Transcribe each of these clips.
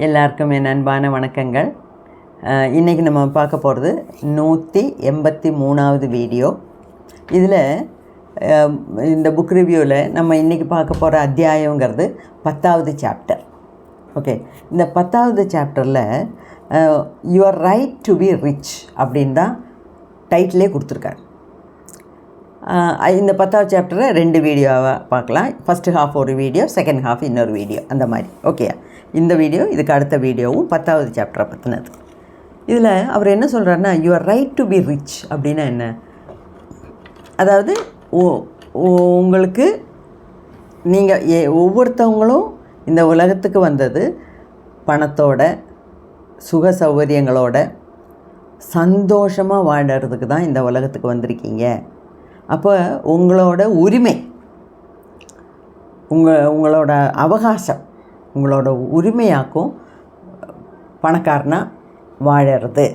எல்லாருக்கும் என் அன்பான வணக்கங்கள். இன்றைக்கி நம்ம பார்க்க போகிறது 183வது வீடியோ. இதில் இந்த புக் ரிவ்யூவில் நம்ம இன்றைக்கி பார்க்க போகிற அத்தியாயங்கிறது 10வது சாப்டர். ஓகே, இந்த 10வது சாப்டரில் your right to be rich அப்படின்னு தான் டைட்டிலே கொடுத்துருக்காரு. இந்த 10வது சாப்டரை 2 வீடியோவாக பார்க்கலாம். ஃபஸ்ட்டு ஹாஃப் ஒரு வீடியோ, செகண்ட் ஹாஃப் இன்னொரு வீடியோ, அந்த மாதிரி. ஓகே, இந்த வீடியோ இதுக்கு அடுத்த வீடியோவும் 10வது சாப்டரை பற்றினது. இதில் அவர் என்ன சொல்கிறாருன்னா, your right to be rich அப்படின்னா என்ன? அதாவது உங்களுக்கு நீங்கள் ஒவ்வொருத்தவங்களும் இந்த உலகத்துக்கு வந்தது பணத்தோட, சுக சௌகரியங்களோட, சந்தோஷமாக வாழறதுக்கு தான் இந்த உலகத்துக்கு வந்திருக்கீங்க. அப்போ உங்களோட உரிமை, உங்களோட அவகாசம், உங்களோட உரிமையாக்கும் பணக்காரனாக வாழறது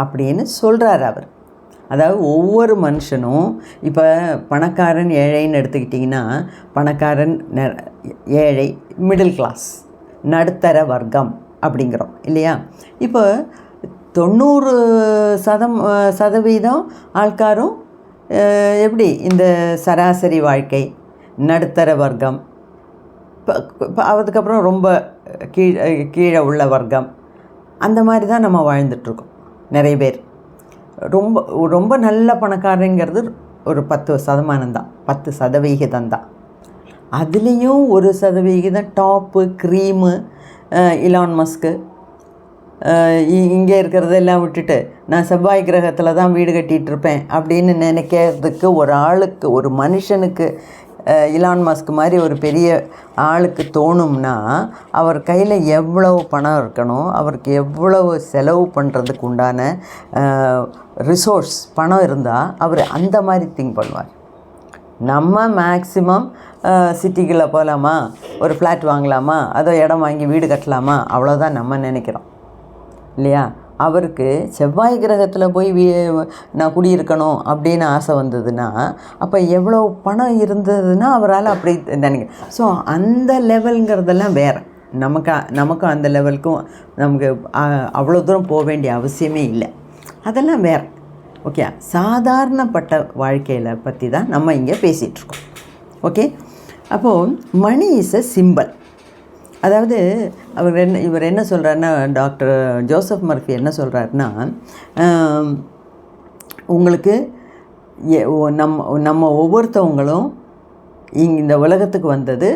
அப்படின்னு சொல்கிறார் அவர். அதாவது ஒவ்வொரு மனுஷனும், இப்போ பணக்காரன் ஏழைன்னு எடுத்துக்கிட்டிங்கன்னா, பணக்காரன் ஏழை, மிடில் கிளாஸ், நடுத்தர வர்க்கம் அப்படிங்கிறோம் இல்லையா? இப்போ 90% ஆள்காரும் எப்படி இந்த சராசரி வாழ்க்கை, நடுத்தர வர்க்கம், இப்போ அதுக்கப்புறம் ரொம்ப கீழே உள்ள வர்க்கம், அந்த மாதிரி தான் நம்ம வாழ்ந்துட்டுருக்கோம். நிறைய பேர் ரொம்ப நல்ல பணக்காரங்கிறது ஒரு 10% தான், 10% தான். அதுலேயும் 1% டாப்பு க்ரீமு, இலான் மஸ்க்கு, இங்கே இருக்கிறதெல்லாம் விட்டுட்டு நான் செவ்வாய் கிரகத்தில் தான் வீடு கட்டிகிட்ருப்பேன் அப்படின்னு நினைக்கிறதுக்கு ஒரு மனுஷனுக்கு, இலான் மஸ்க் மாதிரி ஒரு பெரிய ஆளுக்கு தோணும்னா, அவர் கையில் எவ்வளவு பணம் இருக்கணும், அவருக்கு எவ்வளவு செலவு பண்ணுறதுக்கு உண்டான ரிசோர்ஸ் பணம் இருந்தால் அவர் அந்த மாதிரி திங்க் பண்ணுவார். நம்ம மேக்ஸிமம் சிட்டிக்குள்ளே போகலாமா, ஒரு ஃப்ளாட் வாங்கலாமா, அதோ இடம் வாங்கி வீடு கட்டலாமா, அவ்வளோதான் நம்ம நினைக்கிறோம் இல்லையா? அவருக்கு செவ்வாய் கிரகத்தில் போய் நான் குடியிருக்கணும் அப்படின்னு ஆசை வந்ததுன்னா, அப்போ எவ்வளோ பணம் இருந்ததுன்னா அவரால் அப்படி நினைக்க. ஸோ அந்த லெவலுங்கிறதெல்லாம் வேறு. நமக்கும் அந்த லெவலுக்கும் நமக்கு அவ்வளோ தூரம் போக வேண்டிய அவசியமே இல்லை. அதெல்லாம் வேறு. ஓகே, சாதாரணப்பட்ட வாழ்க்கையில் பற்றி தான் நம்ம இங்கே பேசிகிட்ருக்கோம். ஓகே, அப்போது மணி இஸ் எ சிம்பல். அதாவது இவர் என்ன சொல்கிறாருன்னா, டாக்டர் ஜோசப் மர்ஃபி என்ன சொல்கிறாருன்னா, உங்களுக்கு நம்ம ஒவ்வொருத்தவங்களும் இந்த உலகத்துக்கு வந்தது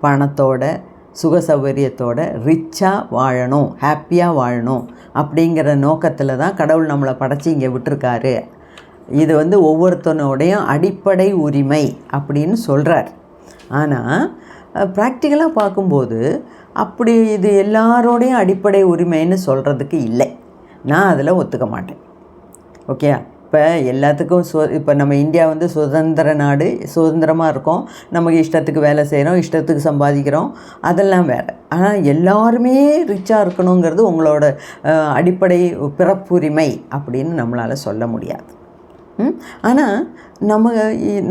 பணத்தோட, சுக சௌகரியத்தோட, ரிச்சாக வாழணும், ஹாப்பியாக வாழணும் அப்படிங்கிற நோக்கத்தில் தான் கடவுள் நம்மளை படைச்சி இங்கே விட்டுருக்காரு. இது ஒவ்வொருத்தனோடையும் அடிப்படை உரிமை அப்படின்னு சொல்கிறார். ஆனால் ப்ராக்டிக்கலாக பார்க்கும்போது அப்படி இது எல்லாரோடையும் அடிப்படை உரிமைன்னு சொல்கிறதுக்கு இல்லை. நான் அதில் ஒத்துக்க மாட்டேன். ஓகே, இப்போ எல்லாத்துக்கும் இப்போ நம்ம இந்தியா சுதந்திர நாடு, சுதந்திரமாக இருக்கோம், நமக்கு இஷ்டத்துக்கு வேலை செய்கிறோம், இஷ்டத்துக்கு சம்பாதிக்கிறோம், அதெல்லாம் வேறு. ஆனால் எல்லாருமே ரிச்சாக இருக்கணுங்கிறது உங்களோட அடிப்படை பிறப்புரிமை அப்படின்னு நம்மளால் சொல்ல முடியாது. ஆனால்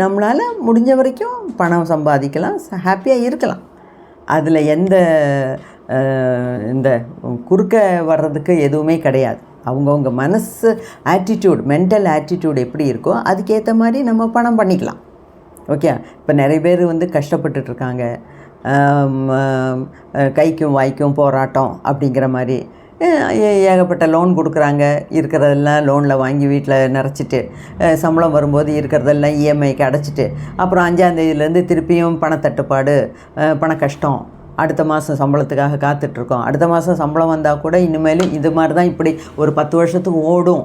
நம்மளால் முடிஞ்ச வரைக்கும் பணம் சம்பாதிக்கலாம், ஹாப்பியாக இருக்கலாம். அதில் இந்த குறுக்க வர்றதுக்கு எதுவுமே கிடையாது. அவங்கவுங்க மனசு ஆட்டிடியூட், மென்டல் ஆட்டிடியூட் எப்படி இருக்கோ அதுக்கேற்ற மாதிரி நம்ம பணம் பண்ணிக்கலாம். ஓகே, இப்போ நிறைய பேர் கஷ்டப்பட்டுட்ருக்காங்க, கைக்கும் வாய்க்கும் போராட்டம் அப்படிங்கிற மாதிரி ஏகப்பட்ட லோன் கொடுக்குறாங்க. இருக்கிறதெல்லாம் லோனில் வாங்கி வீட்டில் நிறச்சிட்டு, சம்பளம் வரும்போது இருக்கிறதெல்லாம் இஎம்ஐக்கு அடைச்சிட்டு, அப்புறம் 5ஆம் தேதியிலேருந்து திருப்பியும் பணத்தட்டுப்பாடு, பண கஷ்டம், அடுத்த மாதம் சம்பளத்துக்காக காத்துட்ருக்கோம். அடுத்த மாதம் சம்பளம் வந்தால் கூட இனிமேலும் இது மாதிரி தான் இப்படி ஒரு 10 வருஷத்துக்கு ஓடும்.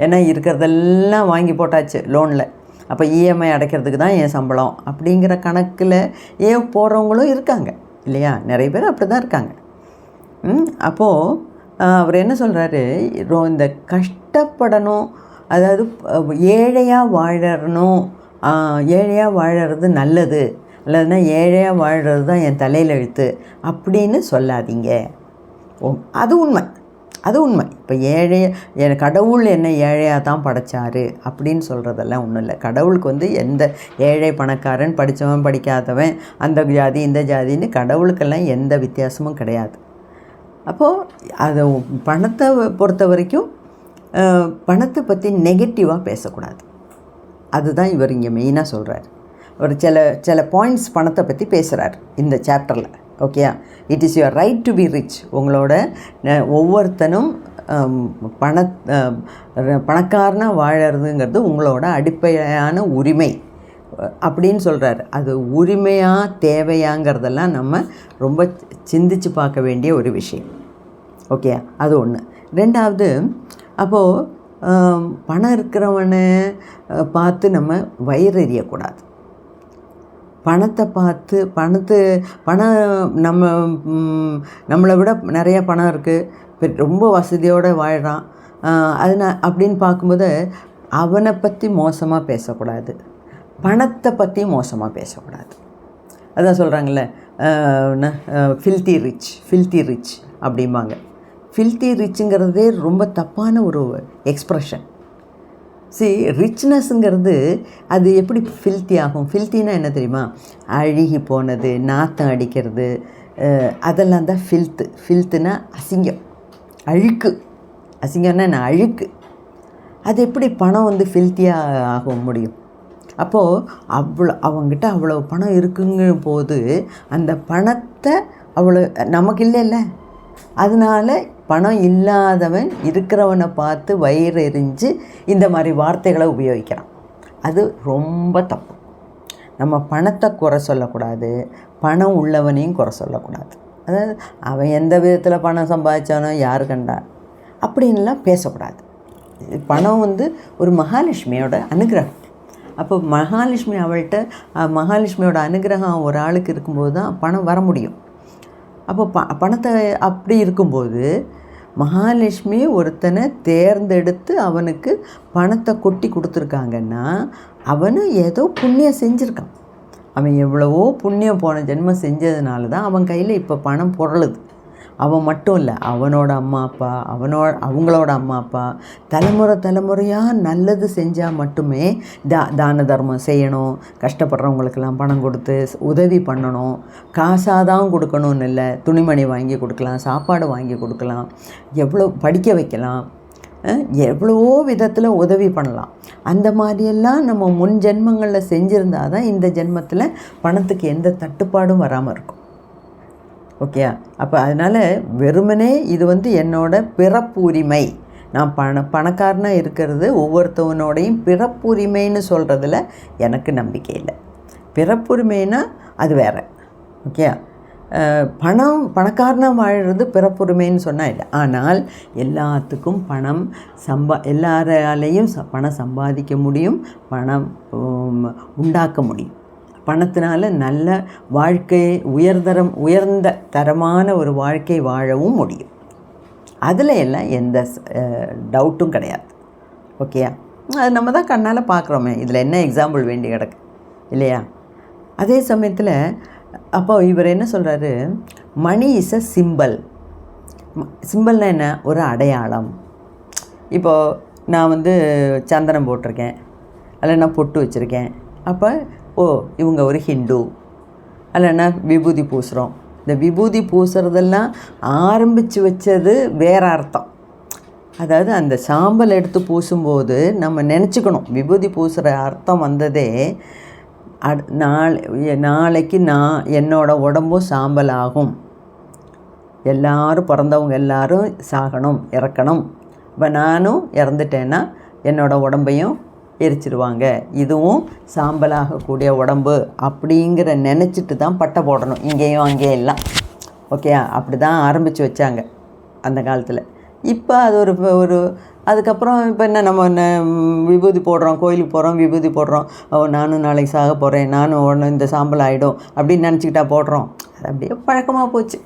ஏன்னா இருக்கிறதெல்லாம் வாங்கி போட்டாச்சு லோனில், அப்போ இஎம்ஐ அடைக்கிறதுக்கு தான் என் சம்பளம் அப்படிங்கிற கணக்கில் போகிறவங்களும் இருக்காங்க இல்லையா? நிறைய பேர் அப்படி தான் இருக்காங்க. அப்போது அவர் என்ன சொல்கிறாரு, இந்த கஷ்டப்படணும், அதாவது ஏழையாக வாழணும், ஏழையாக வாழறது நல்லது, இல்லைன்னா ஏழையாக வாழறது தான் என் தலையில் எழுத்து அப்படின்னு சொல்லாதீங்க. அது உண்மை. இப்போ கடவுள் என்னை ஏழையாக தான் படைச்சாரு அப்படின்னு சொல்கிறதெல்லாம் ஒன்றும் இல்லை. கடவுளுக்கு எந்த ஏழை பணக்காரன், படித்தவன் படிக்காதவன், அந்த ஜாதி இந்த ஜாதின்னு கடவுளுக்கெல்லாம் எந்த வித்தியாசமும் கிடையாது. அப்போது அதை பணத்தை பொறுத்த வரைக்கும் பணத்தை பற்றி நெகட்டிவாக பேசக்கூடாது. அதுதான் இவர் இங்கே மெயினாக சொல்கிறார். அவர் சில பாயிண்ட்ஸ் பணத்தை பற்றி பேசுகிறார் இந்த சாப்டரில். ஓகேயா? It is your right to be rich. உங்களோட ஒவ்வொருத்தனும் பணக்காரனாக வாழறதுங்கிறது உங்களோட அடிப்படையான உரிமை அப்படின்னு சொல்கிறாரு. அது உரிமையாக தேவையாங்கிறதெல்லாம் நம்ம ரொம்ப சிந்திச்சு பார்க்க வேண்டிய ஒரு விஷயம். ஓகே, அது ஒன்று. ரெண்டாவது, அப்போது பணம் இருக்கிறவனை பார்த்து நம்ம வயிறு எறியக்கூடாது. பணத்தை பார்த்து பணம் நம்மளை விட நிறைய பணம் இருக்குது, ரொம்ப வசதியோடு வாழ்கிறான், அப்படின்னு பார்க்கும்போது அவனை பற்றி மோசமாக பேசக்கூடாது, பணத்தை பற்றி மோசமாக பேசக்கூடாது. அதான் சொல்கிறாங்களே ஃபில்த்தி ரிச் அப்படிம்பாங்க. ஃபில்த்தி ரிச்சுங்கிறதே ரொம்ப தப்பான ஒரு எக்ஸ்ப்ரெஷன். ரிச்னஸ்ங்கிறது அது எப்படி ஃபில்த்தி ஆகும்? ஃபில்த்தின்னா என்ன தெரியுமா? அழுகி போனது, நாத்தம் அடிக்கிறது, அதெல்லாம் தான் ஃபில்த்துனா அசிங்கம், அழுக்கு. அசிங்கம்னா என்ன? அழுக்கு. அது எப்படி பணம் ஃபில்த்தியாக ஆக முடியும்? அப்போது அவங்ககிட்ட அவ்வளோ பணம் இருக்குங்க போது அந்த பணத்தை நமக்கு இல்லைல்ல, அதனால் பணம் இல்லாதவன் இருக்கிறவனை பார்த்து வயிறு எரிஞ்சு இந்த மாதிரி வார்த்தைகளை உபயோகிக்கிறான். அது ரொம்ப தப்பு. நம்ம பணத்தை குறை சொல்லக்கூடாது, பணம் உள்ளவனையும் குறை சொல்லக்கூடாது. அதாவது அவன் எந்த விதத்தில் பணம் சம்பாதிச்சானோ யாரு கண்டா அப்படின்லாம் பேசக்கூடாது. பணம் ஒரு மகாலட்சுமியோட அனுகிரகம். அப்போ மகாலட்சுமியோட அனுகிரகம் ஒரு ஆளுக்கு இருக்கும்போது தான் பணம் வர முடியும். அப்போ பணத்தை அப்படி இருக்கும்போது மகாலட்சுமி ஒருத்தனை தேர்ந்தெடுத்து அவனுக்கு பணத்தை கொட்டி கொடுத்துருக்காங்கன்னா அவனு ஏதோ புண்ணியம் செஞ்சுருக்கான். அவன் எவ்வளவோ புண்ணியம் போன ஜென்மம் செஞ்சதுனால தான் அவன் கையில் இப்போ பணம் பொருளுது. அவன் மட்டும் இல்லை, அவனோட அம்மா அப்பா, அவங்களோட அம்மா அப்பா தலைமுறையாக நல்லது செஞ்சால் மட்டுமே தான தர்மம் செய்யணும், கஷ்டப்படுறவங்களுக்கெல்லாம் பணம் கொடுத்து உதவி பண்ணணும். காசாக தான் கொடுக்கணும்னு இல்லை, துணிமணி வாங்கி கொடுக்கலாம், சாப்பாடு வாங்கி கொடுக்கலாம், எவ்வளோ படிக்க வைக்கலாம், எவ்வளவோ விதத்தில் உதவி பண்ணலாம். அந்த மாதிரியெல்லாம் நம்ம முன் ஜென்மங்களில் செஞ்சுருந்தா தான் இந்த ஜென்மத்தில் பணத்துக்கு எந்த தட்டுப்பாடும் வராமல் இருக்கும். ஓகே, அப்போ அதனால் வெறுமனே இது என்னோட பிறப்பு உரிமை, நான் பணக்காரனாக இருக்கிறது ஒவ்வொருத்தவனோடையும் பிறப்புரிமைன்னு சொல்கிறதுல எனக்கு நம்பிக்கை இல்லை. பிறப்புரிமைனா அது வேறு. ஓகே, பணக்காரனாக வாழ்கிறது பிறப்புரிமைன்னு சொன்னால் இல்லை. ஆனால் எல்லாத்துக்கும் எல்லாராலையும் பணம் சம்பாதிக்க முடியும், பணம் உண்டாக்க முடியும். பணத்தினால நல்ல வாழ்க்கை, உயர்ந்த தரமான ஒரு வாழ்க்கை வாழவும் முடியும். அதில் எல்லாம் எந்த டவுட்டும் கிடையாது. ஓகேயா? அது நம்ம தான் கண்ணால் பார்க்குறோமே, இதில் என்ன எக்ஸாம்பிள் வேண்டி கிடக்கு இல்லையா? அதே சமயத்தில் அப்போ இவர் என்ன சொல்கிறாரு, மணி இஸ் அ சிம்பல். சிம்பல்னால் என்ன? ஒரு அடையாளம். இப்போது நான் சந்தனம் போட்டிருக்கேன், அதில் நான் பொட்டு வச்சுருக்கேன், அப்போ இவங்க ஒரு ஹிந்து. இல்லைன்னா விபூதி பூசுகிறோம். இந்த விபூதி பூசுறதெல்லாம் ஆரம்பித்து வச்சது வேறு அர்த்தம். அதாவது அந்த சாம்பல் எடுத்து பூசும்போது நம்ம நினச்சிக்கணும், விபூதி பூசுகிற அர்த்தம் வந்ததே நாளைக்கு என்னோடய உடம்பும் சாம்பல் ஆகும், எல்லாரும் பிறந்தவங்க எல்லாரும் சாகணும், இறக்கணும், இப்போ நானும் இறந்துட்டேன்னா என்னோடய உடம்பையும் எரிச்சிடுவாங்க, இதுவும் சாம்பலாகக்கூடிய உடம்பு அப்படிங்கிற நினச்சிட்டு தான் பட்டை போடணும், இங்கேயும் அங்கேயும் எல்லாம். ஓகே, அப்படி தான் ஆரம்பித்து வச்சாங்க அந்த காலத்தில். இப்போ அது ஒரு அதுக்கப்புறம் இப்போ என்ன, நம்ம விபூதி போடுறோம், கோயிலுக்கு போகிறோம், விபூதி போடுறோம், நானும் நாளைக்கு சாக போகிறேன், நானும் இந்த சாம்பல் ஆகிடும் அப்படின்னு நினச்சிக்கிட்டா போடுறோம். அது அப்படியே பழக்கமாக போச்சு.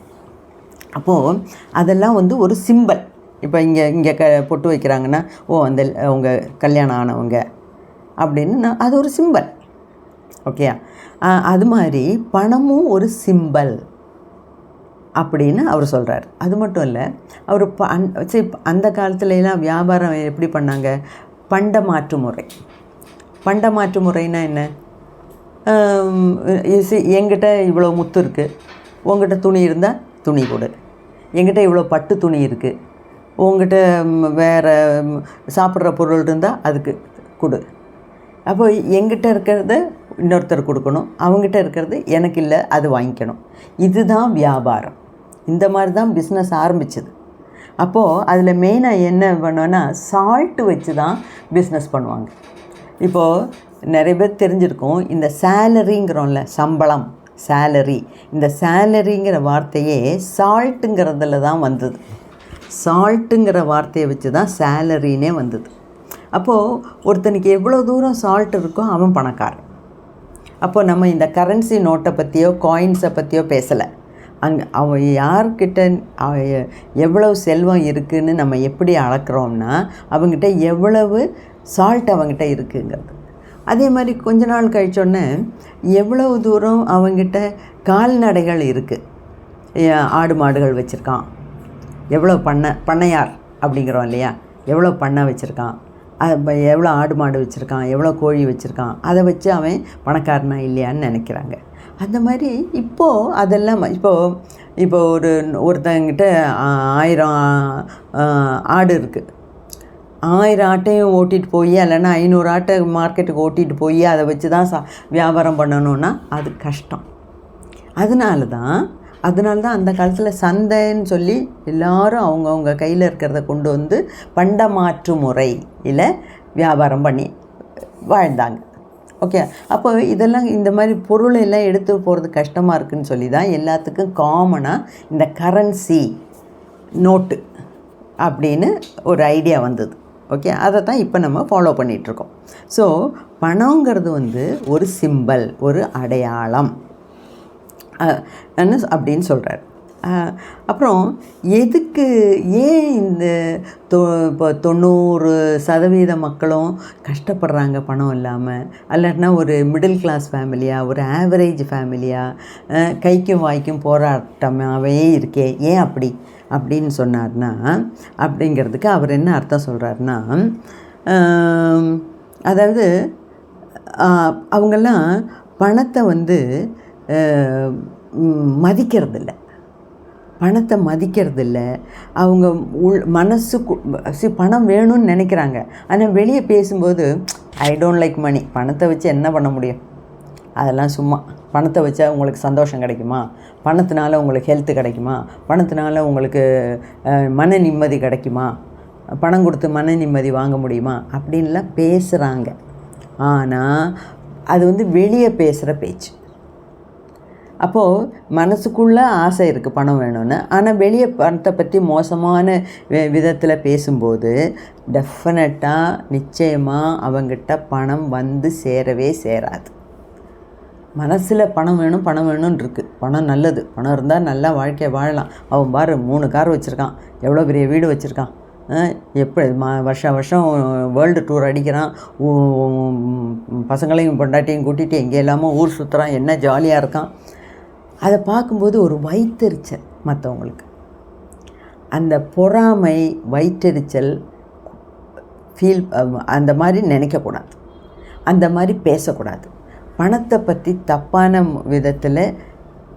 அப்போது அதெல்லாம் ஒரு சிம்பல். இப்போ இங்கே பொட்டு வைக்கிறாங்கன்னா அந்த அவங்க கல்யாணம் ஆனவங்க அப்படின்னு அது ஒரு சிம்பல். ஓகே, அது மாதிரி பணமும் ஒரு சிம்பல் அப்படின்னு அவர் சொல்கிறார். அது மட்டும் இல்லை, அவர் அந்த காலத்துலலாம் வியாபாரம் எப்படி பண்ணாங்க? பண்ட மாற்று முறைன்னா என்ன? என்கிட்ட இவ்வளோ முத்து இருக்குது, உங்கள்கிட்ட துணி இருந்தால் துணி கொடு, என்கிட்ட இவ்வளோ பட்டு துணி இருக்குது, உங்ககிட்ட வேறு சாப்பிட்ற பொருள் இருந்தால் அதுக்கு கொடு. அப்போ எங்கிட்ட இருக்கிறத இன்னொருத்தர் கொடுக்கணும், அவங்ககிட்ட இருக்கிறது எனக்கு இல்லை, அது வாங்கிக்கணும். இதுதான் வியாபாரம். இந்த மாதிரி தான் பிஸ்னஸ் ஆரம்பிச்சது. அப்போது அதில் மெயினாக என்ன பண்ணுவேன்னா, சால்ட்டு வச்சு தான் பிஸ்னஸ் பண்ணுவாங்க. இப்போது நிறைய பேர் தெரிஞ்சிருக்கும், இந்த சேலரிங்கிறோம்ல, சம்பளம், சேலரி, இந்த சேலரிங்கிற வார்த்தையே சால்ட்டுங்கிறதுல தான் வந்தது. சால்ட்டுங்கிற வார்த்தையை வச்சு தான் சேலரினே வந்தது. அப்போது ஒருத்தனுக்கு எவ்வளோ தூரம் சால்ட் இருக்கோ அவன் பணக்காரன். அப்போது நம்ம இந்த கரன்சி நோட்டை பற்றியோ காயின்ஸை பற்றியோ பேசலை. அவன் யார்கிட்ட எவ்வளவு செல்வம் இருக்குதுன்னு நம்ம எப்படி அளக்குறோம்னா, அவங்ககிட்ட எவ்வளவு சால்ட் அவங்ககிட்ட இருக்குங்கிறது. அதே மாதிரி கொஞ்ச நாள் கழிச்சோன்னே எவ்வளவு தூரம் அவங்ககிட்ட கால்நடைகள் இருக்குது, ஆடு மாடுகள் வச்சுருக்கான், எவ்வளோ பண்ணையார் அப்படிங்கிறோம் இல்லையா, எவ்வளோ பண்ணை வச்சுருக்கான், எவ்வளோ ஆடு மாடு வச்சுருக்கான், எவ்வளோ கோழி வச்சுருக்கான், அதை வச்சு அவன் பணக்காரனா இல்லையான்னு நினைக்கிறாங்க. அந்த மாதிரி இப்போது அதெல்லாம் இப்போ ஒருத்தங்கிட்ட 1000 ஆடு இருக்குது. 1000 ஆட்டையும் ஓட்டிகிட்டு போய், இல்லைன்னா 500 ஆட்டை மார்க்கெட்டுக்கு ஓட்டிகிட்டு போய் அதை வச்சு தான் வியாபாரம் பண்ணணுன்னா அது கஷ்டம். அதனால தான் அந்த காலத்தில் சந்தைன்னு சொல்லி எல்லோரும் அவங்கவுங்க கையில் இருக்கிறத கொண்டு வந்து பண்டமாற்று முறையில் வியாபாரம் பண்ணி வாழ்ந்தாங்க. ஓகே, அப்போ இதெல்லாம் இந்த மாதிரி பொருளை எல்லாம் எடுத்து போகிறது கஷ்டமாக இருக்குதுன்னு சொல்லி தான் எல்லாத்துக்கும் காமனாக இந்த கரன்சி நோட்டு அப்படின்னு ஒரு ஐடியா வந்தது. ஓகே, அதை தான் இப்போ நம்ம ஃபாலோ பண்ணிகிட்ருக்கோம். ஸோ பணங்கிறது ஒரு சிம்பல், ஒரு அடையாளம் அப்படின்னு சொல்கிறார். அப்புறம் எதுக்கு ஏன் இந்த இப்போ 90% மக்களும் கஷ்டப்படுறாங்க பணம் இல்லாமல், இல்லாட்டினா ஒரு மிடில் கிளாஸ் ஃபேமிலியாக, ஒரு ஆவரேஜ் ஃபேமிலியாக கைக்கும் வாய்க்கும் போராட்டமாகவே இருக்கே, ஏன் அப்படின்னு சொன்னார்னா, அப்படிங்கிறதுக்கு அவர் என்ன அர்த்தம் சொல்கிறாருன்னா, அதாவது அவங்கெல்லாம் பணத்தை மதிக்கிறதில்ல, பணத்தை மதிக்கிறதில்ல. அவங்க பணம் வேணும்னு நினைக்கிறாங்க. ஆனால் வெளியே பேசும்போது ஐ டோன்ட் லைக் மணி, பணத்தை வச்சு என்ன பண்ண முடியும், அதெல்லாம் சும்மா, பணத்தை வச்சா உங்களுக்கு சந்தோஷம் கிடைக்குமா, பணத்தினால உங்களுக்கு ஹெல்த்து கிடைக்குமா, பணத்தினால உங்களுக்கு மன நிம்மதி கிடைக்குமா, பணம் கொடுத்து மன நிம்மதி வாங்க முடியுமா அப்படின்லாம் பேசுகிறாங்க. ஆனால் அது வெளியே பேசுகிற பேச்சு. அப்போது மனசுக்குள்ளே ஆசை இருக்குது பணம் வேணும்னு, ஆனால் வெளியே பணத்தை பற்றி மோசமான விதத்தில் பேசும்போது டெஃபினட்டாக நிச்சயமாக அவங்கிட்ட பணம் சேரவே சேராது. மனசில் பணம் வேணும்னு இருக்குது, பணம் நல்லது, பணம் இருந்தால் நல்லா வாழ்க்கையை வாழலாம். அவன் பாரு 3 கார் வச்சுருக்கான், எவ்வளோ பெரிய வீடு வச்சுருக்கான், எப்படி வருஷம் வேர்ல்டு டூர் அடிக்கிறான், பசங்களையும் பொண்டாட்டியும் கூட்டிகிட்டு எங்கே எல்லாமோ ஊர் சுற்றுறான், என்ன ஜாலியாக இருக்கான். அதை பார்க்கும்போது ஒரு வயிற்றெரிச்சல் மற்றவங்களுக்கு, அந்த பொறாமை வயிற்றெரிச்சல் அந்த மாதிரி நினைக்கக்கூடாது, அந்த மாதிரி பேசக்கூடாது. பணத்தை பற்றி தப்பான விதத்தில்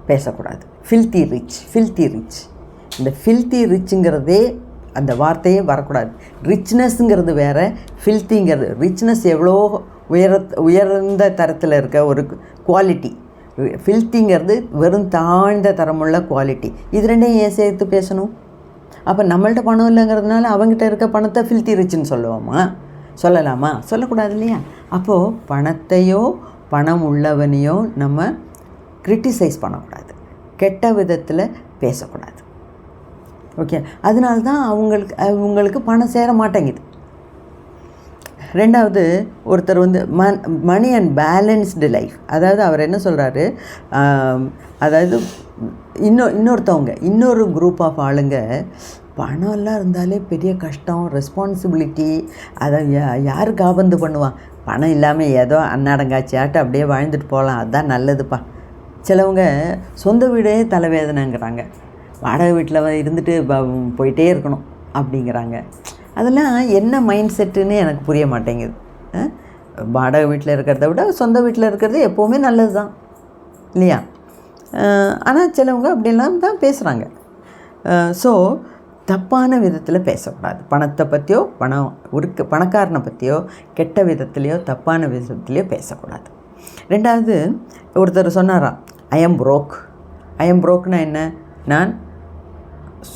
பேசக்கூடாது. ஃபில்த்தி ரிச், இந்த ஃபில்த்தி ரிச்சுங்கிறதே அந்த வார்த்தையே வரக்கூடாது. ரிச்னஸ்ங்கிறது வேறு, ஃபில்த்திங்கிறது, ரிச்னஸ் எவ்வளோ உயர்ந்த தரத்தில் இருக்க ஒரு குவாலிட்டி, ஃபில்த்திங்கிறது வெறும் தாழ்ந்த தரமுள்ள குவாலிட்டி. இது ரெண்டையும் ஏன் சேர்த்து பேசணும்? அப்போ நம்மள்ட்ட பணம் இல்லைங்கிறதுனால அவங்ககிட்ட இருக்க பணத்தை ஃபில்த்தி ரிச்சுன்னு சொல்லலாமா? சொல்லக்கூடாது இல்லையா? அப்போது பணத்தையோ பணம் உள்ளவனையோ நம்ம கிரிட்டிசைஸ் பண்ணக்கூடாது, கெட்ட விதத்தில் பேசக்கூடாது. ஓகே, அதனால்தான் அவங்களுக்கு பணம் சேர மாட்டேங்குது. ரெண்டாவது, ஒருத்தர் மணி அண்ட் பேலன்ஸ்டு லைஃப், அதாவது அவர் என்ன சொல்கிறாரு, அதாவது இன்னொரு குரூப் ஆஃப் ஆளுங்க பணம்லாம் இருந்தாலே பெரிய கஷ்டம், ரெஸ்பான்சிபிலிட்டி, அதை யார் காபந்து பண்ணுவான், பணம் இல்லாமல் ஏதோ அன்னாடங்காச்சியாட்டு அப்படியே வாழ்ந்துட்டு போகலாம், அதுதான் நல்லதுப்பா. சிலவங்க சொந்த வீடே தலைவேதனைங்கிறாங்க, வாடகை வீட்டில் இருந்துட்டு போயிட்டே இருக்கணும் அப்படிங்கிறாங்க. அதெல்லாம் என்ன மைண்ட் செட்டுன்னு எனக்கு புரிய மாட்டேங்குது. வாடகை வீட்டில் இருக்கிறத விட சொந்த வீட்டில் இருக்கிறது எப்போவுமே நல்லது தான் இல்லையா? ஆனால் சிலவங்க அப்படிலாம் தான் பேசுகிறாங்க. ஸோ தப்பான விதத்தில் பேசக்கூடாது. பணத்தை பற்றியோ பணக்காரனை பற்றியோ கெட்ட விதத்துலேயோ தப்பான விதத்துலேயோ பேசக்கூடாது. ரெண்டாவது, ஒருத்தர் சொன்னாராம், ஐ எம் ப்ரோக்னா என்ன? நான்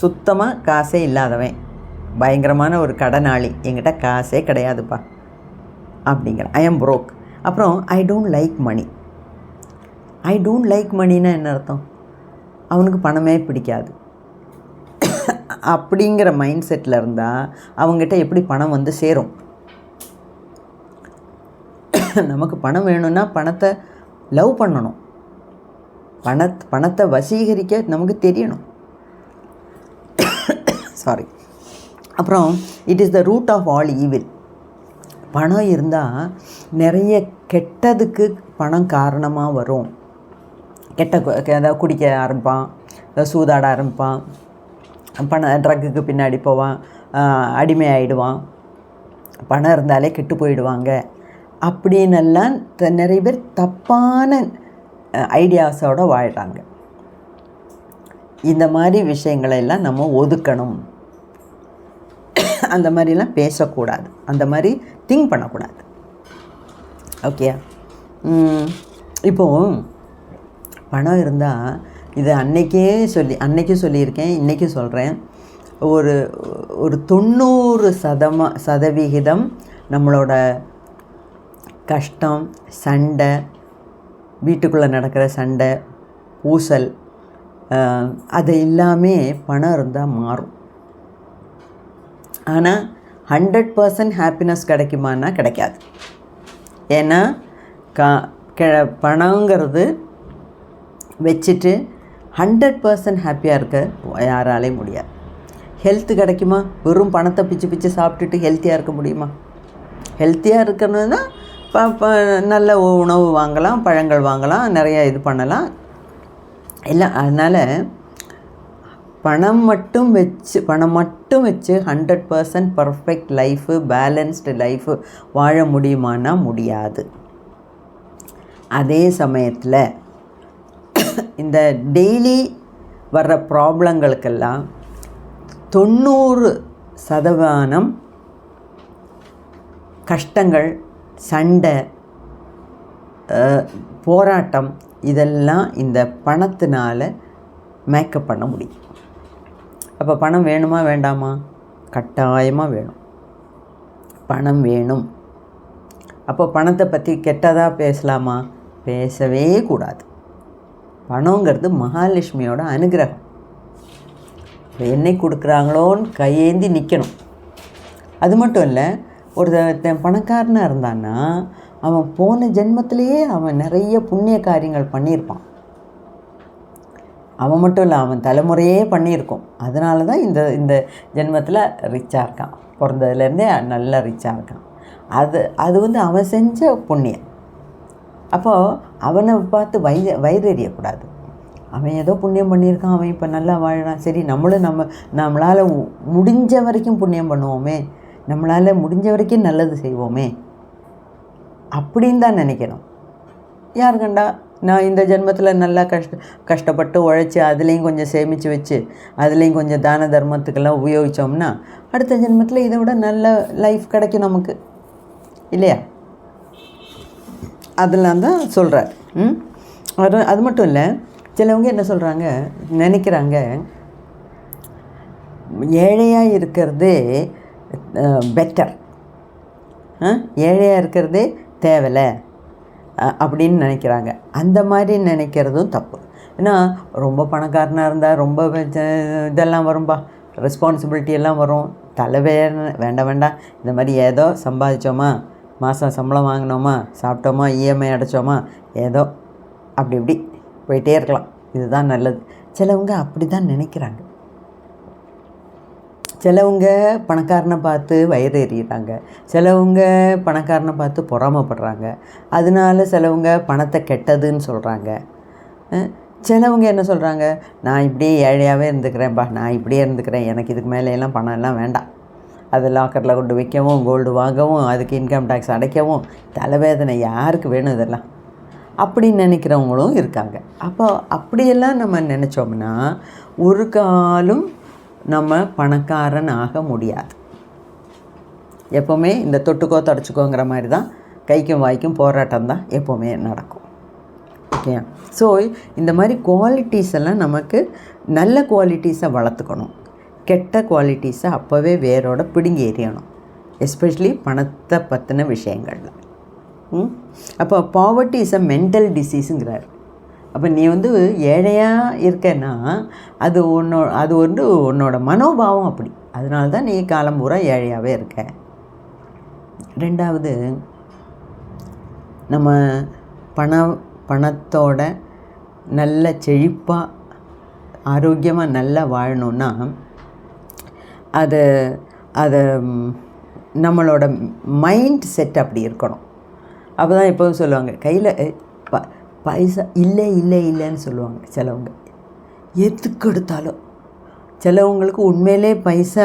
சுத்தமாக காசே இல்லாதவன், பயங்கரமான ஒரு கடனாளி, என்கிட்ட காசே கிடையாதுப்பா அப்படிங்கிற ஐ எம் ப்ரோக். அப்புறம் ஐ டோன்ட் லைக் மணின்னா என்ன அர்த்தம்? அவனுக்கு பணமே பிடிக்காது அப்படிங்கிற மைண்ட் செட்டில் இருந்தால் அவங்ககிட்ட எப்படி பணம் வந்து சேரும்? நமக்கு பணம் வேணும்னா பணத்தை லவ் பண்ணணும், பணத்தை வசீகரிக்க நமக்கு தெரியணும். சாரி. அப்புறம் it is the root of all evil. பணம் இருந்தால் நிறைய கெட்டதுக்கு பணம் காரணமாக வரும். அதாவது குடிக்க ஆரம்பிப்பான், சூதாட ஆரம்பிப்பான், ட்ரக்குக்கு பின்னாடி போவான், அடிமை ஆகிடுவான், பணம் இருந்தாலே கெட்டு போயிடுவாங்க அப்படின்னெல்லாம் நிறைய பேர் தப்பான ஐடியாஸோடு வாழ்கிறாங்க. இந்த மாதிரி விஷயங்களெல்லாம் நம்ம ஒதுக்கணும். அந்த மாதிரிலாம் பேசக்கூடாது, அந்த மாதிரி திங்க் பண்ணக்கூடாது. ஓகே. இப்போது பணம் இருந்தால், இது அன்னைக்கும் சொல்லியிருக்கேன், இன்றைக்கும் சொல்கிறேன், ஒரு 90% நம்மளோட கஷ்டம், சண்டை, வீட்டுக்குள்ளே நடக்கிற சண்டை, ஊசல், அது எல்லாமே பணம் இருந்தால் மாறும். ஆனால் 100% ஹாப்பினஸ் கிடைக்குமான்னா கிடைக்காது. ஏன்னா பணங்கிறது வச்சுட்டு 100% ஹாப்பியாக இருக்க யாராலையும் முடியாது. ஹெல்த்து கிடைக்குமா? வெறும் பணத்தை பிச்சு சாப்பிட்டுட்டு ஹெல்த்தியாக இருக்க முடியுமா? ஹெல்த்தியாக இருக்கணும்னா நல்ல உணவு வாங்கலாம், பழங்கள் வாங்கலாம், நிறைய இது பண்ணலாம் எல்லாம். அதனால் பணம் மட்டும் வச்சு 100% பர்ஃபெக்ட் லைஃபு, பேலன்ஸ்டு லைஃபு வாழ முடியுமானா முடியாது. அதே சமயத்தில் இந்த டெய்லி வர்ற ப்ராப்ளங்களுக்கெல்லாம் 90% கஷ்டங்கள், சண்டை, போராட்டம் இதெல்லாம் இந்த பணத்தினால் மேக்கப் பண்ண முடியும். அப்போ பணம் வேணுமா வேண்டாமா? கட்டாயமாக வேணும். பணம் வேணும். அப்போ பணத்தை பற்றி கெட்டதாக பேசலாமா? பேசவே கூடாது. பணங்கிறது மகாலட்சுமியோட அனுகிரகம். என்னை கொடுக்குறாங்களோன்னு கையேந்தி நிற்கணும். அது மட்டும் இல்லை, ஒருத்தன் பணக்காரனாக இருந்தான்னா அவன் போன ஜென்மத்திலேயே அவன் நிறைய புண்ணிய காரியங்கள் பண்ணியிருப்பான். அவன் மட்டும் இல்லை, அவன் தலைமுறையே பண்ணியிருக்கோம். அதனால தான் இந்த ஜென்மத்தில் ரிச்சாக இருக்கான். பிறந்ததுலேருந்தே நல்லா ரிச்சாக இருக்கான். அது அவன் செஞ்ச புண்ணியம். அப்போது அவனை பார்த்து வயிறு எறியக்கூடாது. அவன் ஏதோ புண்ணியம் பண்ணியிருக்கான், அவன் இப்போ நல்லா வாழறான், சரி நம்மளும் நம்மளால் முடிஞ்ச வரைக்கும் புண்ணியம் பண்ணுவோமே, நம்மளால் முடிஞ்ச வரைக்கும் நல்லது செய்வோமே அப்படின்னு தான் நினைக்கணும். யார் கண்டா நான் இந்த ஜென்மத்தில் நல்லா கஷ்டப்பட்டு உழைச்சி அதுலேயும் கொஞ்சம் சேமித்து வச்சு அதுலேயும் கொஞ்சம் தான தர்மத்துக்கெல்லாம் உபயோகித்தோம்னா அடுத்த ஜென்மத்தில் இதை விட நல்ல லைஃப் கிடைக்கும் நமக்கு, இல்லையா? அதெல்லாம் தான் சொல்கிறார். அது மட்டும் இல்லை, சிலவங்க என்ன சொல்கிறாங்க, நினைக்கிறாங்க ஏழையாக இருக்கிறதே பெட்டர், ஏழையாக இருக்கிறதே தேவையில்லை அப்படின்னு நினைக்கிறாங்க. அந்த மாதிரி நினைக்கிறதும் தப்பு. ஏன்னா ரொம்ப பணக்காரனாக இருந்தால் ரொம்ப இதெல்லாம் வரும்பா, ரெஸ்பான்சிபிலிட்டி எல்லாம் வரும், வேண்டாம். இந்த மாதிரி ஏதோ சம்பாதிச்சோமா, மாதம் சம்பளம் வாங்கினோமா, சாப்பிட்டோமா, இஎம்ஐ அடைச்சோமா, ஏதோ அப்படி போயிட்டே இருக்கலாம், இதுதான் நல்லது. சிலவங்க அப்படி தான் நினைக்கிறாங்க. சிலவங்க பணக்காரனை பார்த்து வயிறு எறிகிறாங்க, சிலவங்க பணக்காரனை பார்த்து பொறாமப்படுறாங்க. அதனால சிலவங்க பணத்தை கெட்டதுன்னு சொல்கிறாங்க. சிலவங்க என்ன சொல்கிறாங்க, நான் இப்படியே ஏழையாகவே இருந்துக்கிறேன்ப்பா, நான் இப்படியே இருந்துக்கிறேன், எனக்கு இதுக்கு மேலே பணம் எல்லாம் வேண்டாம், அது லாக்கரில் கொண்டு வைக்கவும், கோல்டு வாங்கவும், அதுக்கு இன்கம் டேக்ஸ் அடைக்கவும் தலைவேதனை, யாருக்கு வேணும் இதெல்லாம்? அப்படின்னு நினைக்கிறவங்களும் இருக்காங்க. அப்போ அப்படியெல்லாம் நம்ம நினச்சோம்னா ஒரு காலும் நம்ம பணக்காரன் ஆக முடியாது. எப்போவுமே இந்த தொட்டுக்கோ தொடச்சிக்கோங்கிற மாதிரி தான் கைக்கும் வாய்க்கும் போராட்டம் தான் எப்போவுமே நடக்கும். ஓகே, ஸோ இந்த மாதிரி குவாலிட்டிஸ் எல்லாம் நமக்கு நல்ல குவாலிட்டிஸை வளர்த்துக்கணும், கெட்ட குவாலிட்டிஸை அப்போவே வேரோட பிடுங்கி எறியணும், எஸ்பெஷலி பணத்தை பற்றின விஷயங்களில். அப்போ பாவர்ட்டி இஸ் அ மென்டல் டிசீஸுங்கிறார். அப்போ நீ ஏழையாக இருக்கன்னா அது உன்னோட மனோபாவம் அப்படி, அதனால தான் நீ காலம் பூரா ஏழையாகவே இருக்க. ரெண்டாவது, நம்ம பணத்தோட நல்ல செழிப்பாக ஆரோக்கியமாக நல்லா வாழணுன்னா அதை நம்மளோட மைண்ட் செட் அப்படி இருக்கணும். அப்போ தான் எப்போதும் சொல்லுவாங்க, கையில் பைசா இல்லைன்னு சொல்லுவாங்க சிலவங்க, எதுக்கு எடுத்தாலும். சிலவங்களுக்கு உண்மையிலே பைசா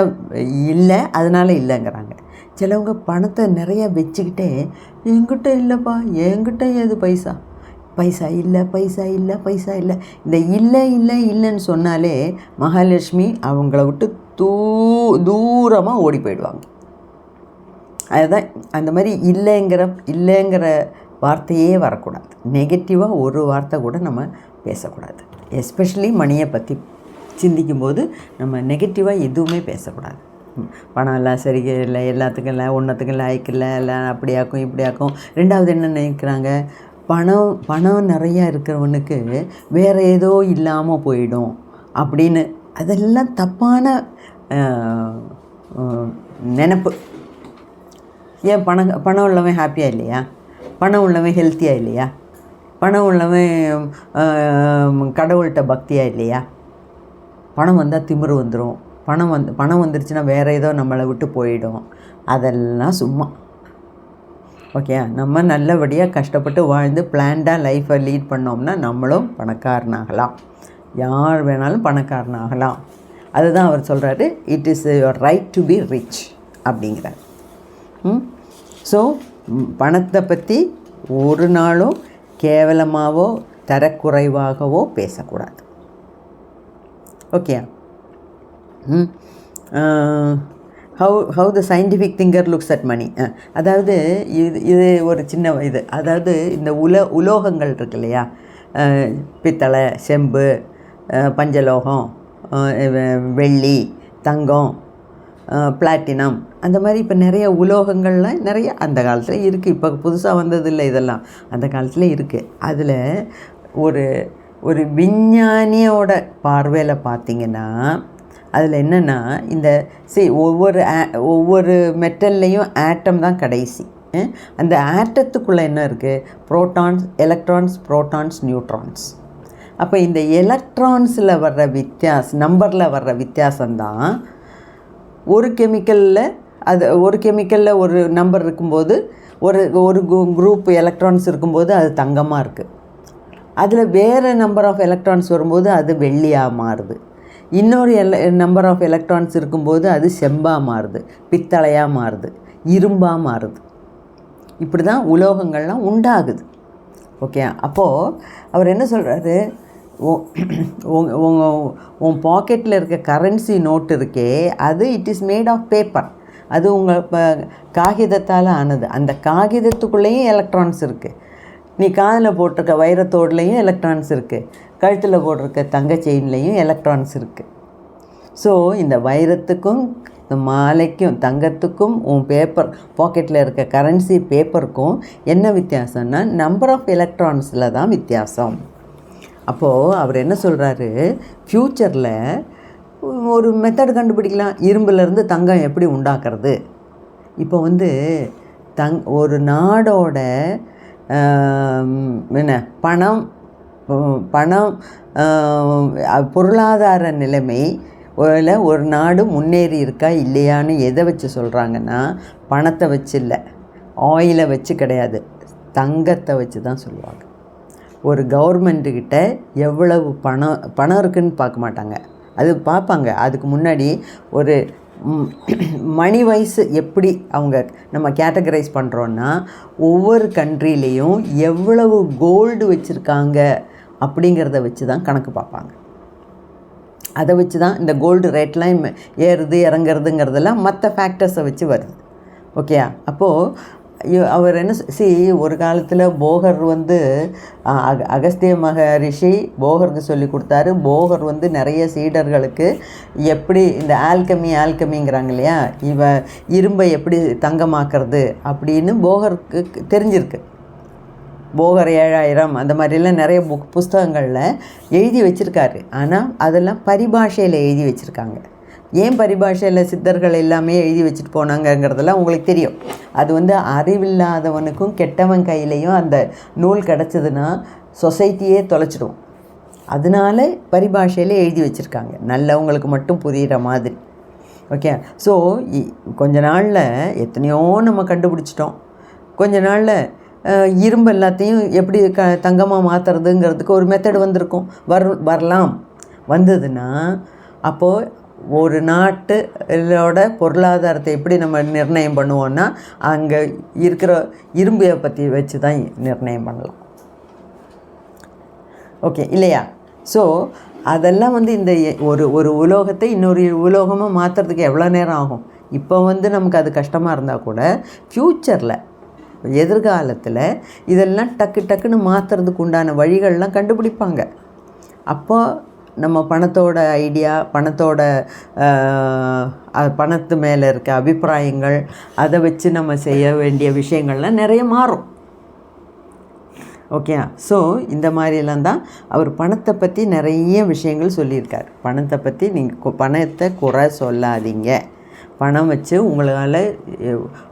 இல்லை, அதனால் இல்லைங்கிறாங்க. சிலவங்க பணத்தை நிறையா வச்சுக்கிட்டே என்கிட்ட இல்லைப்பா, என்கிட்ட ஏது பைசா இல்லை. இந்த இல்லைன்னு சொன்னாலே மகாலட்சுமி அவங்கள விட்டு தூரமாக ஓடி போயிடுவாங்க. அதுதான் அந்த மாதிரி இல்லைங்கிற வார்த்தையே வரக்கூடாது. நெகட்டிவாக ஒரு வார்த்தை கூட நம்ம பேசக்கூடாது. எஸ்பெஷலி மணியை பற்றி சிந்திக்கும்போது நம்ம நெகட்டிவாக எதுவுமே பேசக்கூடாது. பணம் எல்லாம் சரி இல்லை, எல்லாத்துக்கும் இல்லை, ஒன்றத்துக்கும் லாய்க்கு இல்லை, எல்லாம் அப்படியாக்கும் இப்படியாக்கும். ரெண்டாவது என்ன நினைக்கிறாங்க, பணம் நிறையா இருக்கிறவனுக்கு வேறு ஏதோ இல்லாமல் போயிடும் அப்படின்னு. அதெல்லாம் தப்பான நினப்பு. ஏன் பணம் உள்ளவன் ஹாப்பியாக இல்லையா? பணம் உள்ளவன் ஹெல்த்தியாக இல்லையா? பணம் உள்ளவன் கடவுள்கிட்ட பக்தியாக இல்லையா? பணம் வந்தால் திமிரு வந்துடும். பணம் வந்துருச்சுன்னா வேறு ஏதோ நம்மளை விட்டு போயிடும். அதெல்லாம் சும்மா. ஓகே, நம்ம நல்லபடியாக கஷ்டப்பட்டு வாழ்ந்து பிளான்டாக லைஃப்பை லீட் பண்ணோம்னா நம்மளும் பணக்காரனாகலாம். யார் வேணாலும் பணக்காரனாகலாம். அதுதான் அவர் சொல்கிறாரு, it is your right to be rich அப்படிங்கிறார். ஸோ பணத்தை பற்றி ஒரு நாளும் கேவலமாகவோ தரக்குறைவாகவோ பேசக்கூடாது. Okay, how the scientific thinker looks at money. அதாவது இது ஒரு சின்ன இது. அதாவது இந்த உலோகங்கள் இருக்கு இல்லையா, பித்தளை, செம்பு, பஞ்சலோகம், வெள்ளி, தங்கம், பிளாட்டினம், அந்த மாதிரி இப்போ நிறைய உலோகங்கள்லாம் நிறைய அந்த காலத்தில் இருக்குது. இப்போ புதுசாக வந்ததில்லை இதெல்லாம், அந்த காலத்தில் இருக்குது. அதில் ஒரு விஞ்ஞானியோட பார்வையில் பார்த்திங்கன்னா அதில் என்னென்னா, இந்த ஒவ்வொரு மெட்டல்லையும் ஆட்டம் தான் கடைசி. அந்த ஆட்டத்துக்குள்ளே என்ன இருக்குது? Protons, electrons, protons, neutrons. அப்போ இந்த எலக்ட்ரான்ஸில் வர்ற நம்பரில் வர்ற வித்தியாசம்தான் ஒரு கெமிக்கலில் ஒரு நம்பர் இருக்கும்போது ஒரு குரூப் எலக்ட்ரான்ஸ் இருக்கும்போது அது தங்கமாக இருக்குது. அதில் வேறு நம்பர் ஆஃப் எலக்ட்ரான்ஸ் வரும்போது அது வெள்ளியாக மாறுது. இன்னொரு நம்பர் ஆஃப் எலக்ட்ரான்ஸ் இருக்கும்போது அது செம்பாக மாறுது, பித்தளையாக மாறுது, இரும்பாக மாறுது. இப்படி தான் உலோகங்கள்லாம் உண்டாகுது. ஓகே, அப்போது அவர் என்ன சொல்கிறாரு, உன் பாக்கெட்டில் இருக்க கரன்சி நோட்டு இருக்கே, அது it is made of paper. அது உங்கள் காகிதத்தால் ஆனது. அந்த காகிதத்துக்குள்ளேயும் எலக்ட்ரான்ஸ் இருக்குது. நீ காதில் போட்டிருக்க வைரத்தோடுலேயும் எலக்ட்ரான்ஸ் இருக்குது, கழுத்தில் போட்டிருக்க தங்க செயின்லேயும் எலக்ட்ரான்ஸ் இருக்குது. ஸோ இந்த வைரத்துக்கும் இந்த மாலைக்கும் தங்கத்துக்கும் உன் பாக்கெட்டில் இருக்க கரன்சி பேப்பருக்கும் என்ன வித்தியாசம்னா நம்பர் ஆஃப் எலக்ட்ரான்ஸில் தான் வித்தியாசம். அப்போது அவர் என்ன சொல்கிறாரு, ஃப்யூச்சரில் ஒரு மெத்தட் கண்டுபிடிக்கலாம், இரும்புலேருந்து தங்கம் எப்படி உண்டாக்குறது. இப்போ ஒரு நாடோட பணம் பொருளாதார நிலைமை ஒரு நாடு முன்னேறி இருக்கா இல்லையான்னு எதை வச்சு சொல்கிறாங்கன்னா, பணத்தை வச்சு இல்லை, ஆயிலை வச்சு கிடையாது, தங்கத்தை வச்சு தான் சொல்லுவாங்க. ஒரு கவர்மெண்ட்டுக்கிட்ட எவ்வளவு பணம் இருக்குதுன்னு பார்க்க மாட்டாங்க, அது பார்ப்பாங்க. அதுக்கு முன்னாடி மணி வைஸ் எப்படி அவங்க நம்ம கேட்டகரைஸ் பண்ணுறோன்னா, ஒவ்வொரு கண்ட்ரிலேயும் எவ்வளவு கோல்டு வச்சுருக்காங்க அப்படிங்கிறத வச்சு தான் கணக்கு பார்ப்பாங்க. அதை வச்சு தான் இந்த கோல்டு ரேட்லாம் ஏறுது இறங்குறதுங்கிறதெல்லாம் மற்ற ஃபேக்டர்ஸை வச்சு வருது. ஓகே, அப்போது அவர் என்ன ஒரு காலத்தில் போகர் வந்து அகஸ்திய மகரிஷி போகருக்கு சொல்லி கொடுத்தாரு. போகர் வந்து நிறைய சீடர்களுக்கு எப்படி இந்த ஆல்கமிங்கிறாங்க இல்லையா, இரும்பை எப்படி தங்கமாக்குறது அப்படின்னு போகருக்கு தெரிஞ்சிருக்கு. போகர் 7000 அந்த மாதிரிலாம் நிறைய புஸ்தகங்களில் எழுதி வச்சுருக்காரு. ஆனால் அதெல்லாம் பரிபாஷையில் எழுதி வச்சுருக்காங்க. ஏன் பரிபாஷையில் சித்தர்கள் எல்லாமே எழுதி வச்சுட்டு போனாங்கங்கிறதெல்லாம் உங்களுக்கு தெரியும். அது வந்து அறிவில்லாதவனுக்கும் கெட்டவன் கையிலையும் அந்த நூல் கிடச்சிதுன்னா சொசைட்டியே தொலைச்சிடும். அதனால பரிபாஷையில் எழுதி வச்சுருக்காங்க, நல்லவங்களுக்கு மட்டும் புரிகிற மாதிரி. ஓகே, ஸோ கொஞ்ச நாளில் எத்தனையோ நம்ம கண்டுபிடிச்சிட்டோம். கொஞ்ச நாளில் இரும்பு எல்லாத்தையும் எப்படி தங்கமாக மாற்றுறதுங்கிறதுக்கு ஒரு மெத்தட் வந்திருக்கும், வரலாம். வந்ததுன்னா அப்போது ஒரு நாட்டோட பொருளாதாரத்தை எப்படி நம்ம நிர்ணயம் பண்ணுவோன்னா, அங்கே இருக்கிற இரும்பை பற்றி வச்சு தான் நிர்ணயம் பண்ணலாம். ஓகே இல்லையா? ஸோ அதெல்லாம் வந்து இந்த ஒரு உலோகத்தை இன்னொரு உலோகமாக மாற்றுறதுக்கு எவ்வளோ நேரம் ஆகும்? இப்போ வந்து நமக்கு அது கஷ்டமாக இருந்தால் கூட ஃப்யூச்சரில் எதிர்காலத்தில் இதெல்லாம் டக்குன்னு மாற்றுறதுக்கு உண்டான வழிகள்லாம் கண்டுபிடிப்பாங்க. அப்போ நம்ம பணத்தோட ஐடியா, பணத்து மேலே இருக்க அபிப்பிராயங்கள், அதை வச்சு நம்ம செய்ய வேண்டிய விஷயங்கள்லாம் நிறைய மாறும். ஓகே, ஸோ இந்த மாதிரிலாம் தான் அவர் பணத்தை பற்றி நிறைய விஷயங்கள் சொல்லியிருக்கார். பணத்தை பற்றி நீங்கள் பணத்தை குறை சொல்லாதீங்க. பணம் வச்சு உங்களால்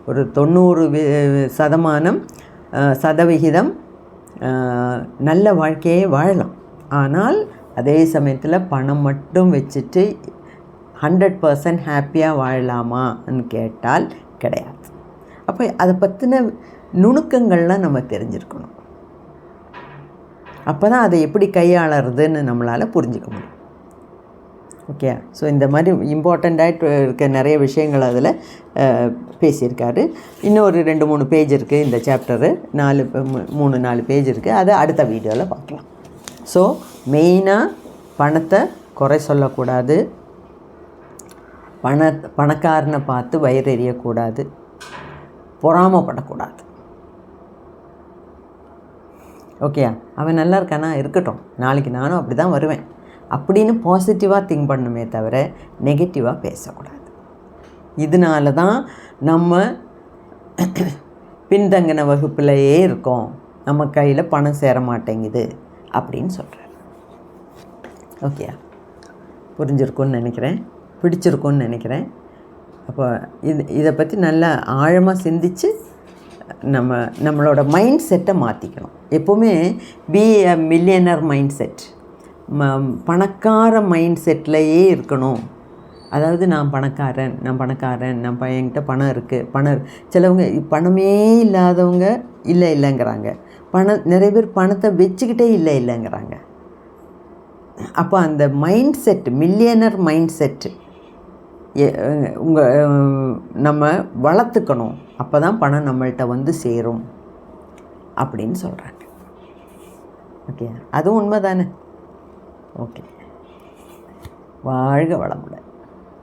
ஒரு 90% நல்ல வாழ்க்கையை வாழலாம். ஆனால் அதே சமயத்தில் பணம் மட்டும் வச்சுட்டு 100% ஹாப்பியாக வாழலாமான்னு கேட்டால் கிடையாது. அப்போ அதை பற்றின நுணுக்கங்கள்லாம் நம்ம தெரிஞ்சிருக்கணும். அப்போ தான் அதை எப்படி கையாளுறதுன்னு நம்மளால் புரிஞ்சிக்க முடியும். ஓகே, ஸோ இந்த மாதிரி இம்பார்ட்டண்ட்டாக இருக்க நிறைய விஷயங்கள் அதில் பேசியிருக்காரு. இன்னும் ஒரு 2-3 பேஜ் இருக்குது இந்த சாப்டரு, 3-4 பேஜ் இருக்குது. அதை அடுத்த வீடியோவில் பார்க்கலாம். ஸோ மெயினாக பணத்தை குறை சொல்லக்கூடாது, பணக்காரனை பார்த்து வயிறெறியக்கூடாது, பொறாமப்படக்கூடாது. ஓகே, அவன் நல்லா இருக்கானா, இருக்கட்டும், நாளைக்கு நானும் அப்படி தான் வருவேன் அப்படின்னு பாசிட்டிவாக திங்க் பண்ணுமே தவிர நெகட்டிவாக பேசக்கூடாது. இதனால தான் நம்ம பின்தங்கின வகுப்புலையே இருக்கோம், நம்ம கையில் பணம் சேர மாட்டேங்குது அப்படின்னு சொல்கிறார். ஓகே, புரிஞ்சிருக்குன்னு நினைக்கிறேன், பிடிச்சிருக்குன்னு நினைக்கிறேன். அப்போ இதை பற்றி நல்லா ஆழமாக சிந்தித்து நம்மளோட மைண்ட் செட்டை மாற்றிக்கணும். எப்போவுமே பி எ மில்லியனர் மைண்ட் செட், பணக்கார மைண்ட் செட்லேயே இருக்கணும். அதாவது நான் பணக்காரன், என்கிட்ட பணம் இருக்குது, சிலவங்க பணமே இல்லாதவங்க இல்லைங்கிறாங்க, நிறைய பேர் பணத்தை வச்சுக்கிட்டே இல்லைங்கிறாங்க. அப்போ அந்த mind set, millionaire mind set நம்ம வளர்த்துக்கணும். அப்போ தான் பணம் நம்மள்கிட்ட வந்து சேரும் அப்படின்னு சொல்கிறாங்க. ஓகே, அதுவும் உண்மை தானே? ஓகே, வாழ்க வளமுடன்.